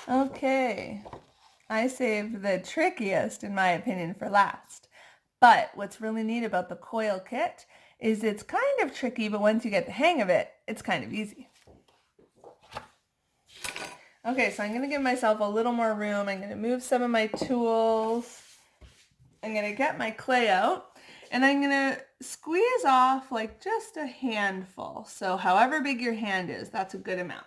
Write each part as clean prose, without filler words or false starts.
Okay, I saved the trickiest, in my opinion, for last. But what's really neat about the COIL kit is it's kind of tricky, but once you get the hang of it, it's kind of easy. Okay, so I'm going to give myself a little more room. I'm going to move some of my tools. I'm going to get my clay out, and I'm going to squeeze off like just a handful. So however big your hand is, that's a good amount.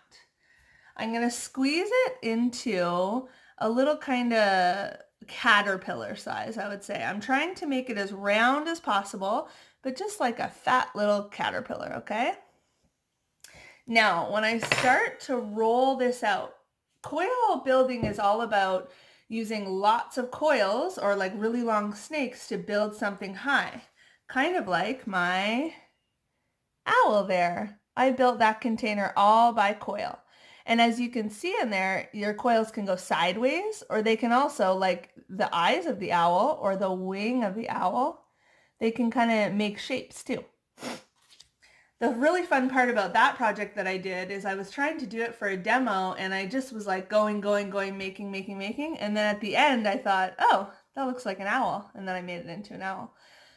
I'm going to squeeze it into a little kind of caterpillar size, I would say. I'm trying to make it as round as possible, but just like a fat little caterpillar, okay? Now, when I start to roll this out, coil building is all about using lots of coils or like really long snakes to build something high. Kind of like my owl there. I built that container all by coil. And as you can see in there, your coils can go sideways, or they can also, like the eyes of the owl or the wing of the owl, they can kind of make shapes too. The really fun part about that project that I did is I was trying to do it for a demo, and I just was like going, making. And then at the end I thought, oh, that looks like an owl. And then I made it into an owl.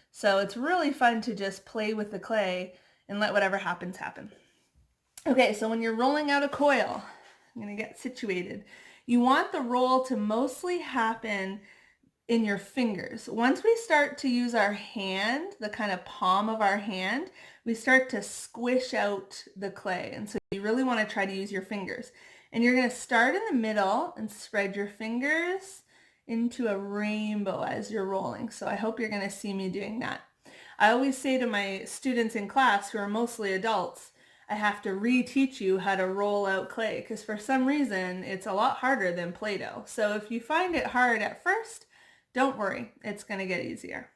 So it's really fun to just play with the clay and let whatever happens happen. Okay, so when you're rolling out a coil, I'm going to get situated. You want the roll to mostly happen in your fingers. Once we start to use our hand, the kind of palm of our hand, we start to squish out the clay. And so you really want to try to use your fingers. And you're going to start in the middle and spread your fingers into a rainbow as you're rolling. So I hope you're going to see me doing that. I always say to my students in class, who are mostly adults, I have to reteach you how to roll out clay, because for some reason it's a lot harder than Play-Doh. So if you find it hard at first, don't worry, it's going to get easier.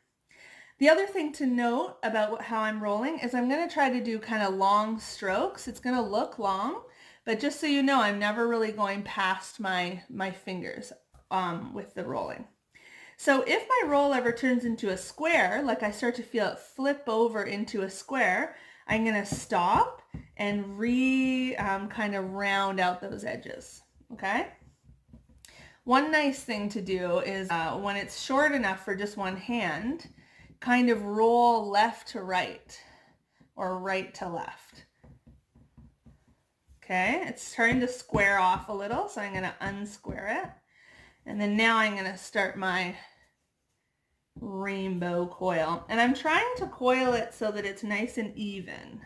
The other thing to note about how I'm rolling is I'm going to try to do kind of long strokes. It's going to look long, but just so you know, I'm never really going past my fingers with the rolling. So if my roll ever turns into a square, like I start to feel it flip over into a square, I'm going to stop and kind of round out those edges, okay? One nice thing to do is when it's short enough for just one hand, kind of roll left to right or right to left. Okay, it's starting to square off a little, so I'm going to unsquare it. And then now I'm going to start my rainbow coil. And I'm trying to coil it so that it's nice and even.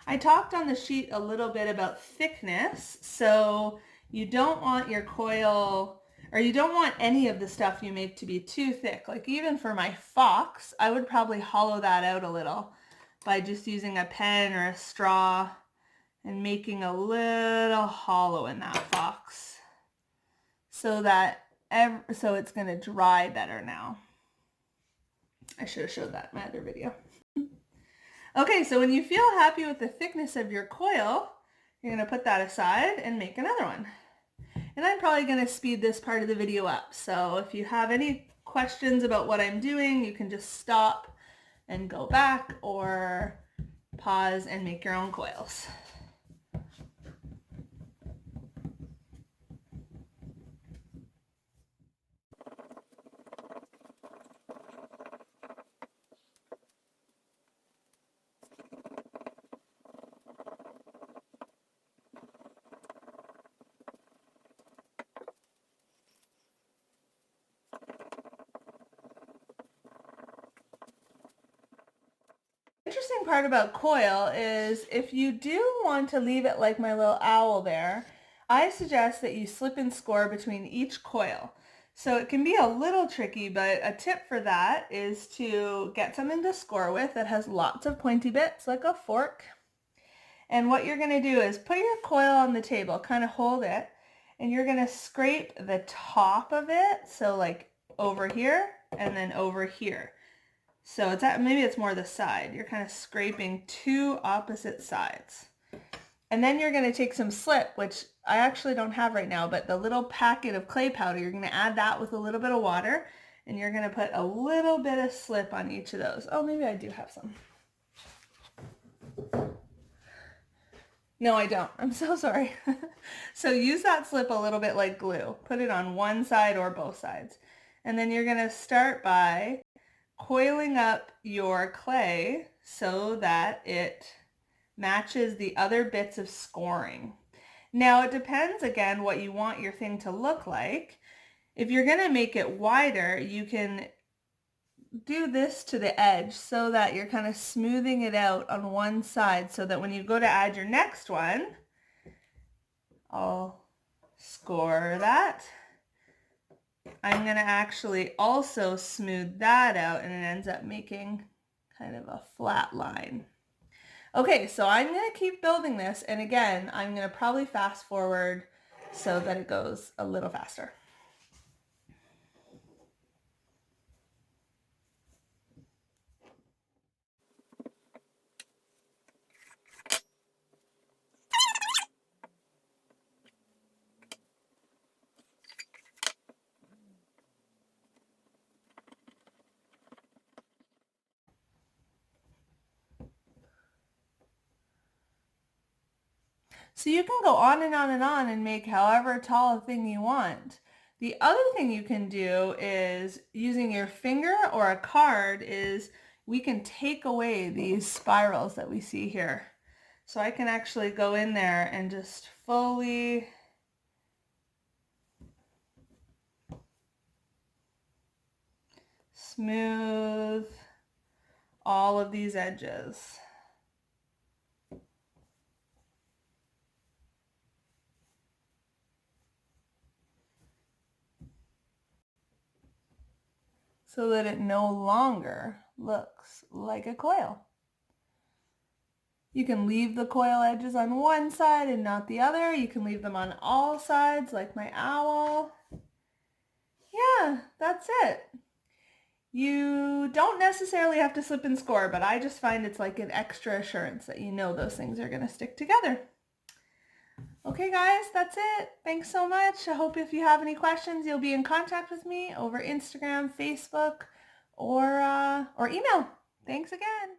I talked on the sheet a little bit about thickness, so you don't want your coil, or you don't want any of the stuff you make to be too thick. Like even for my fox, I would probably hollow that out a little by just using a pen or a straw and making a little hollow in that fox so that so it's going to dry better now. I should have showed that in my other video. Okay, so when you feel happy with the thickness of your coil, you're going to put that aside and make another one. And I'm probably going to speed this part of the video up. So if you have any questions about what I'm doing, you can just stop and go back or pause and make your own coils. Interesting part about coil is if you do want to leave it like my little owl there, I suggest that you slip and score between each coil. So it can be a little tricky, but a tip for that is to get something to score with that has lots of pointy bits, like a fork. And what you're going to do is put your coil on the table, kind of hold it, and you're going to scrape the top of it, so like over here and then over here. So maybe it's more the side. You're kind of scraping two opposite sides. And then you're going to take some slip, which I actually don't have right now, but the little packet of clay powder, you're going to add that with a little bit of water, and you're going to put a little bit of slip on each of those. Oh, maybe I do have some. No, I don't. I'm so sorry. So use that slip a little bit like glue. Put it on one side or both sides. And then you're going to start by coiling up your clay so that it matches the other bits of scoring. Now it depends again what you want your thing to look like. If you're going to make it wider, you can do this to the edge so that you're kind of smoothing it out on one side so that when you go to add your next one, I'll score that. I'm going to actually also smooth that out and it ends up making kind of a flat line. Okay, so I'm going to keep building this, and again, I'm going to probably fast forward so that it goes a little faster. So you can go on and on and on and make however tall a thing you want. The other thing you can do is using your finger or a card is we can take away these spirals that we see here. So I can actually go in there and just fully smooth all of these edges. So that it no longer looks like a coil. You can leave the coil edges on one side and not the other. You can leave them on all sides like my owl. Yeah, that's it. You don't necessarily have to slip and score, but I just find it's like an extra assurance that you know those things are going to stick together. Okay guys, that's it. Thanks so much. I hope if you have any questions, you'll be in contact with me over Instagram, Facebook, or email. Thanks again.